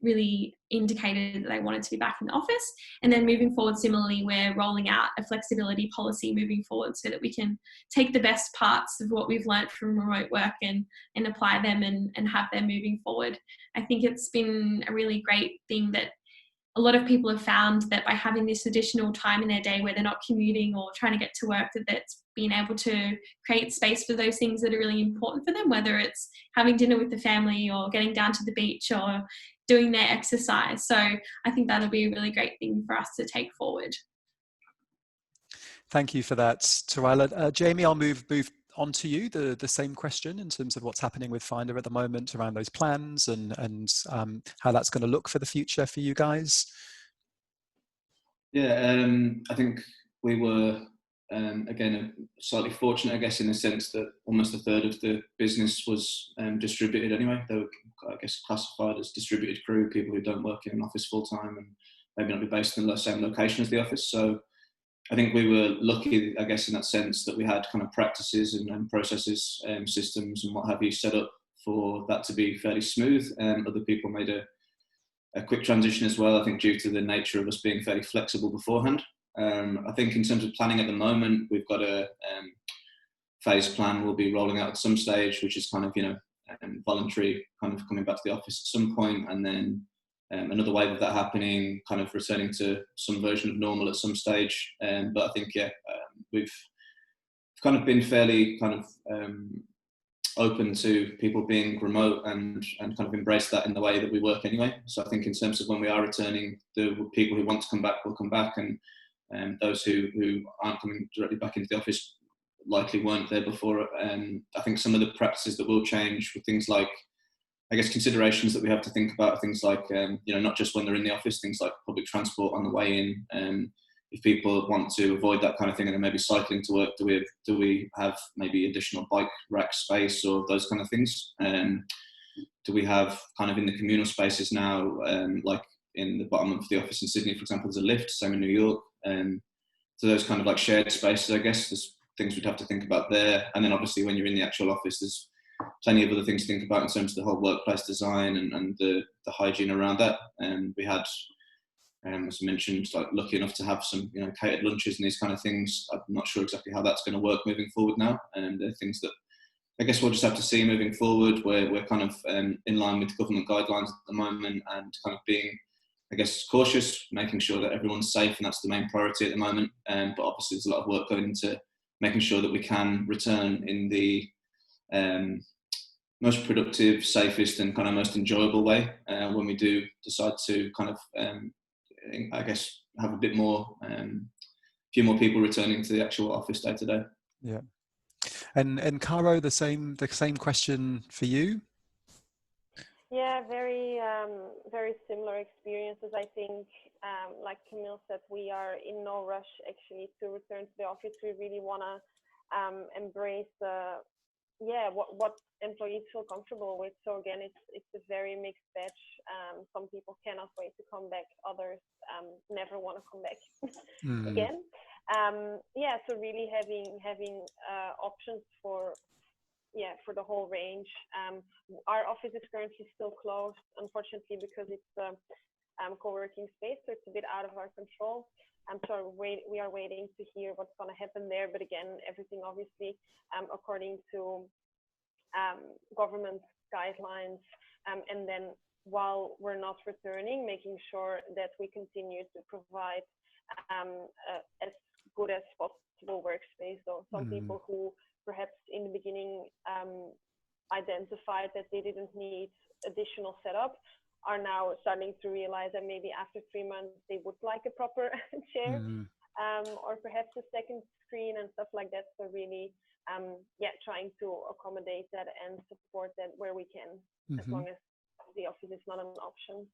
really indicated that they wanted to be back in the office. And then moving forward, similarly, we're rolling out a flexibility policy moving forward so that we can take the best parts of what we've learned from remote work and apply them and have them moving forward. I think it's been a really great thing that a lot of people have found that by having this additional time in their day where they're not commuting or trying to get to work, that's being able to create space for those things that are really important for them, whether it's having dinner with the family or getting down to the beach or doing their exercise. So I think that'll be a really great thing for us to take forward. Thank you for that, Terlya. Jamie, I'll move on to you, the same question in terms of what's happening with Finder at the moment around those plans and how that's going to look for the future for you guys. Yeah, I think we were, again, slightly fortunate, I guess, in the sense that almost a third of the business was distributed anyway. They were, I guess, classified as distributed crew, people who don't work in an office full time and maybe not be based in the same location as the office. So I think we were lucky, I guess, in that sense that we had kind of practices and processes, systems and what have you set up for that to be fairly smooth. Other people made a quick transition as well, I think, due to the nature of us being fairly flexible beforehand. I think in terms of planning at the moment, we've got a phase plan we'll be rolling out at some stage, which is kind of, voluntary, kind of coming back to the office at some point, and then another wave of that happening, kind of returning to some version of normal at some stage. But I think, we've kind of been fairly kind of open to people being remote and kind of embrace that in the way that we work anyway. So I think in terms of when we are returning, the people who want to come back will come back, and those who aren't coming directly back into the office likely weren't there before. I think some of the practices that will change with things like, I guess, considerations that we have to think about, things like, not just when they're in the office, things like public transport on the way in. If people want to avoid that kind of thing and they're maybe cycling to work, do we have maybe additional bike rack space or those kind of things? Do we have kind of in the communal spaces now, like in the bottom of the office in Sydney, for example, there's a lift, same in New York. So those kind of like shared spaces, I guess, there's things we'd have to think about there. And then obviously when you're in the actual office, there's plenty of other things to think about in terms of the whole workplace design and the hygiene around that. And we had, as I mentioned, like lucky enough to have some, catered lunches and these kind of things. I'm not sure exactly how that's going to work moving forward now. And they're things that I guess we'll just have to see moving forward. We're kind of in line with government guidelines at the moment and kind of being, I guess, cautious, making sure that everyone's safe, and that's the main priority at the moment. But obviously there's a lot of work going into making sure that we can return in the most productive, safest and kind of most enjoyable way when we do decide to kind of, I guess, have a bit more, few more people returning to the actual office day to day. Yeah. And Caro, the same question for you. Yeah, very similar experiences. I think, like Camille said, we are in no rush actually to return to the office. We really want to embrace the what employees feel comfortable with. So again, it's a very mixed batch. Some people cannot wait to come back. Others never want to come back again. So really having options for the whole range. Our office is currently still closed, unfortunately, because it's a co-working space, so it's a bit out of our control. So we are waiting to hear what's going to happen there. But again, everything obviously according to government guidelines. And then while we're not returning, making sure that we continue to provide as good as possible workspace. So some people who perhaps in the beginning identified that they didn't need additional setup are now starting to realize that maybe after 3 months they would like a proper chair, or perhaps a second screen and stuff like that. So really, trying to accommodate that and support that where we can, as long as the office is not an option.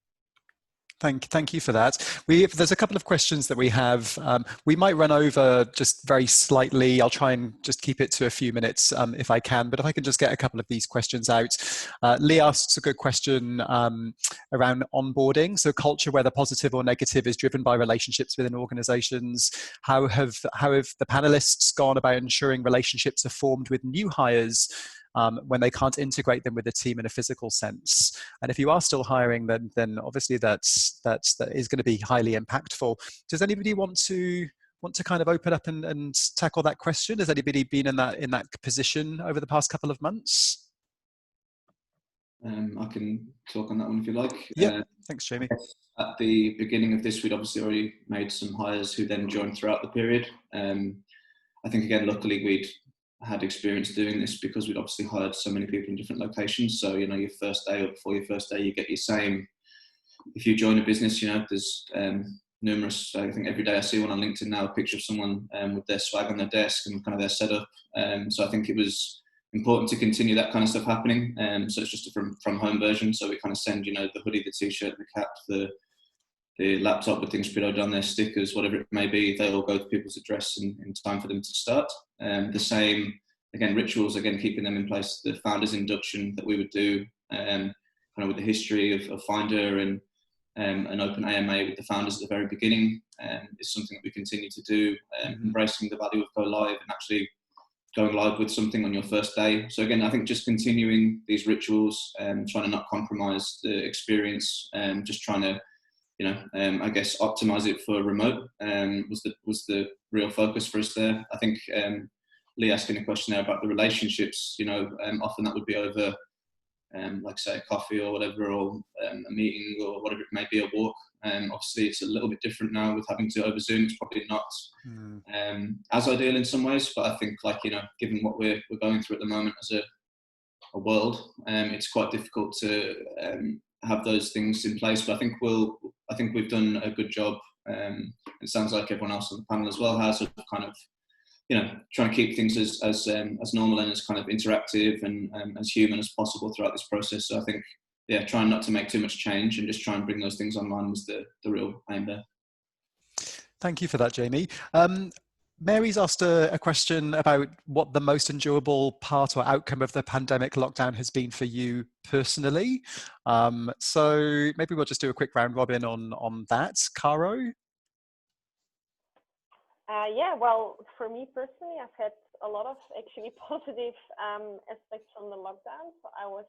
Thank you for that. There's a couple of questions that we have. We might run over just very slightly. I'll try and just keep it to a few minutes if I can, but if I can just get a couple of these questions out. Lee asks a good question around onboarding. So culture, whether positive or negative, is driven by relationships within organizations. How have the panelists gone about ensuring relationships are formed with new hires when they can't integrate them with the team in a physical sense? And if you are still hiring, then obviously that is going to be highly impactful. Does anybody want to kind of open up and tackle that question? Has anybody been in that position over the past couple of months? I can talk on that one if you like. Yeah, thanks, Jamie. At the beginning of this, we'd obviously already made some hires who then joined throughout the period. I think, again, luckily we'd had experience doing this because we'd obviously hired so many people in different locations. So, your first day or before your first day, you get your same. If you join a business, there's numerous, I think every day I see one on LinkedIn now, a picture of someone with their swag on their desk and kind of their setup. So I think it was important to continue that kind of stuff happening. So it's just a from home version. So we kind of send, the hoodie, the t-shirt, the cap, the laptop with things printed on their stickers, whatever it may be. They all go to people's address in time for them to start. The same, again, rituals, again, keeping them in place. The founders induction that we would do, kind of with the history of Finder and an open AMA with the founders at the very beginning, is something that we continue to do, embracing the value of go live and actually going live with something on your first day. So again, I think just continuing these rituals, trying to not compromise the experience, just trying to, I guess optimize it for remote was the real focus for us there. I think Lee asking a question there about the relationships, often that would be over like say a coffee or whatever, or a meeting or whatever it may be, a walk. Obviously it's a little bit different now with having to over Zoom. It's probably not as ideal in some ways, but I think given what we're going through at the moment as a world, it's quite difficult to have those things in place. But I think we've done a good job. It sounds like everyone else on the panel as well has, of kind of trying to keep things as normal and as kind of interactive and as human as possible throughout this process. So I think trying not to make too much change and just try and bring those things online was the real aim there. Thank you for that, Jamie. Mary's asked a question about what the most enjoyable part or outcome of the pandemic lockdown has been for you personally. So maybe we'll just do a quick round robin on that. Caro? Well, for me personally, I've had a lot of actually positive aspects from the lockdown. So I was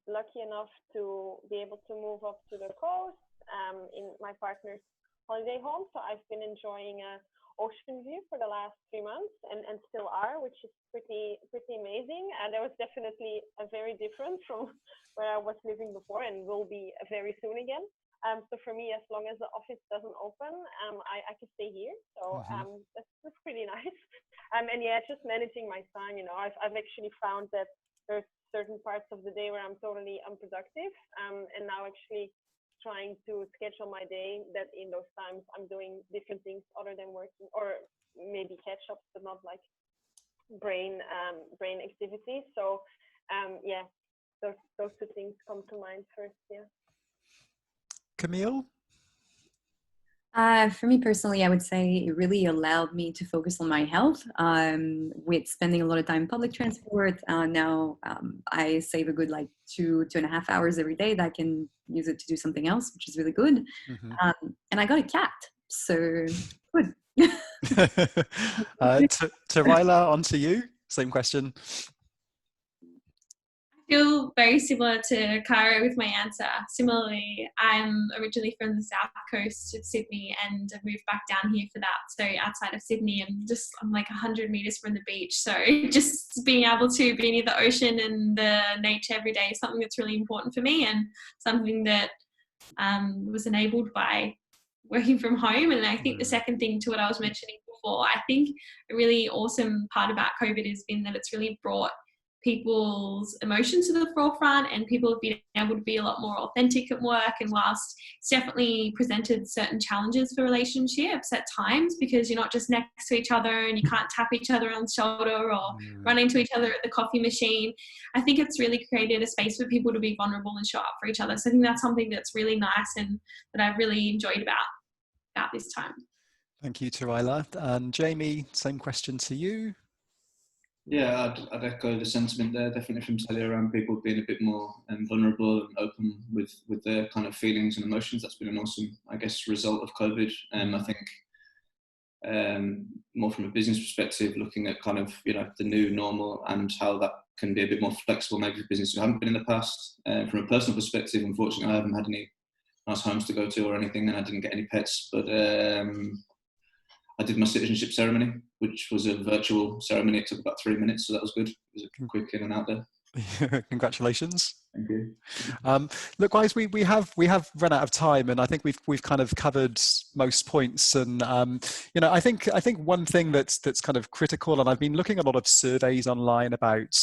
lucky enough to be able to move up to the coast in my partner's holiday home. So I've been enjoying ocean view for the last 3 months and still are, which is pretty amazing. And that was definitely a very different from where I was living before and will be very soon again. So for me, as long as the office doesn't open, I can stay here. So that's pretty nice. And just managing my son, I've actually found that there's certain parts of the day where I'm totally unproductive. And now actually trying to schedule my day that in those times I'm doing different things other than working, or maybe catch-ups, but not like brain activities. So those two things come to mind first. Camille? For me personally, I would say it really allowed me to focus on my health. With spending a lot of time in public transport, now I save a good like 2.5 hours every day that I can use it to do something else, which is really good. And I got a cat, so good. Terlya, on to you. Same question. I feel very similar to Caro with my answer. Similarly, I'm originally from the south coast of Sydney and I moved back down here for that. So outside of Sydney, I'm like 100 meters from the beach. So just being able to be near the ocean and the nature every day is something that's really important for me, and something that was enabled by working from home. And I think the second thing to what I was mentioning before, I think a really awesome part about COVID has been that it's really brought people's emotions to the forefront, and people have been able to be a lot more authentic at work. And whilst it's definitely presented certain challenges for relationships at times, because you're not just next to each other and you can't tap each other on the shoulder or run into each other at the coffee machine, I think it's really created a space for people to be vulnerable and show up for each other. So I think that's something that's really nice and that I've really enjoyed about this time. Thank you, Terlya. And Jamie, same question to you. Yeah, I'd echo the sentiment there, definitely from Terlya, around people being a bit more vulnerable and open with their kind of feelings and emotions. That's been an awesome, I guess, result of COVID. I think more from a business perspective, looking at kind of, you know, the new normal and how that can be a bit more flexible maybe for business who haven't been in the past. From a personal perspective, unfortunately, I haven't had any nice homes to go to or anything, and I didn't get any pets, but I did my citizenship ceremony, which was a virtual ceremony. It took about 3 minutes, so that was good. It was a quick in and out there. Congratulations. Thank you. Look, guys, we have run out of time, and I think we've kind of covered most points. And you know, I think one thing that's kind of critical, and I've been looking at a lot of surveys online about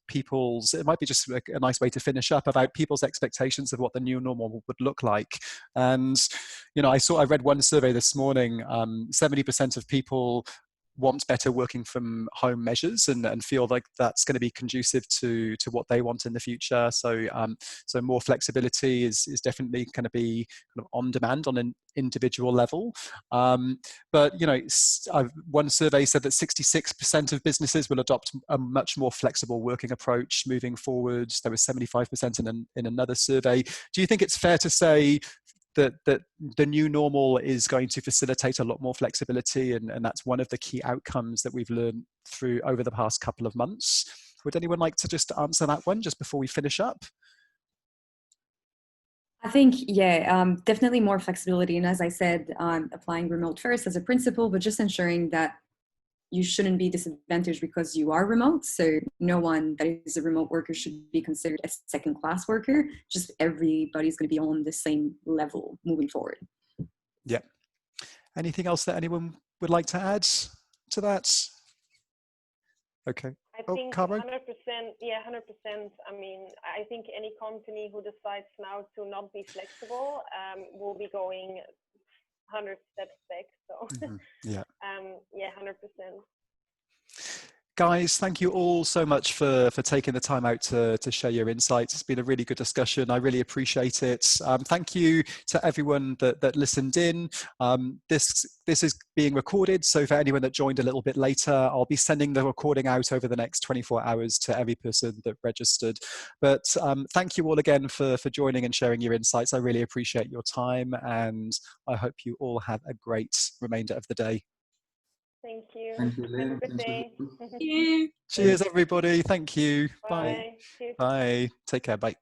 people's, it might be just a nice way to finish up, about people's expectations of what the new normal would look like. And you know, I read one survey this morning, 70% of people want better working from home measures and feel like that's going to be conducive to what they want in the future. So so more flexibility is definitely going to be kind of on demand on an individual level. But you know, one survey said that 66% of businesses will adopt a much more flexible working approach moving forward. There was 75% in another survey. Do you think it's fair to say that the new normal is going to facilitate a lot more flexibility, and that's one of the key outcomes that we've learned through over the past couple of months? Would anyone like to just answer that one just before we finish up? I think, yeah, definitely more flexibility. And as I said, applying remote first as a principle, but just ensuring that you shouldn't be disadvantaged because you are remote. So no one that is a remote worker should be considered a second-class worker. Just everybody's going to be on the same level moving forward. Yeah. Anything else that anyone would like to add to that? Okay. I think Caro? 100%, yeah, 100%. I mean, I think any company who decides now to not be flexible will be going 100 steps back. So yeah, 100%. Guys, thank you all so much for taking the time out to share your insights. It's been a really good discussion. I really appreciate it. Thank you to everyone that listened in. This is being recorded, so for anyone that joined a little bit later, I'll be sending the recording out over the next 24 hours to every person that registered. But thank you all again for joining and sharing your insights. I really appreciate your time, and I hope you all have a great remainder of the day. Thank you. Thank you, Have Lynn. a good day. Thank you. Cheers, everybody. Thank you. Bye. Bye. Bye. Take care. Bye.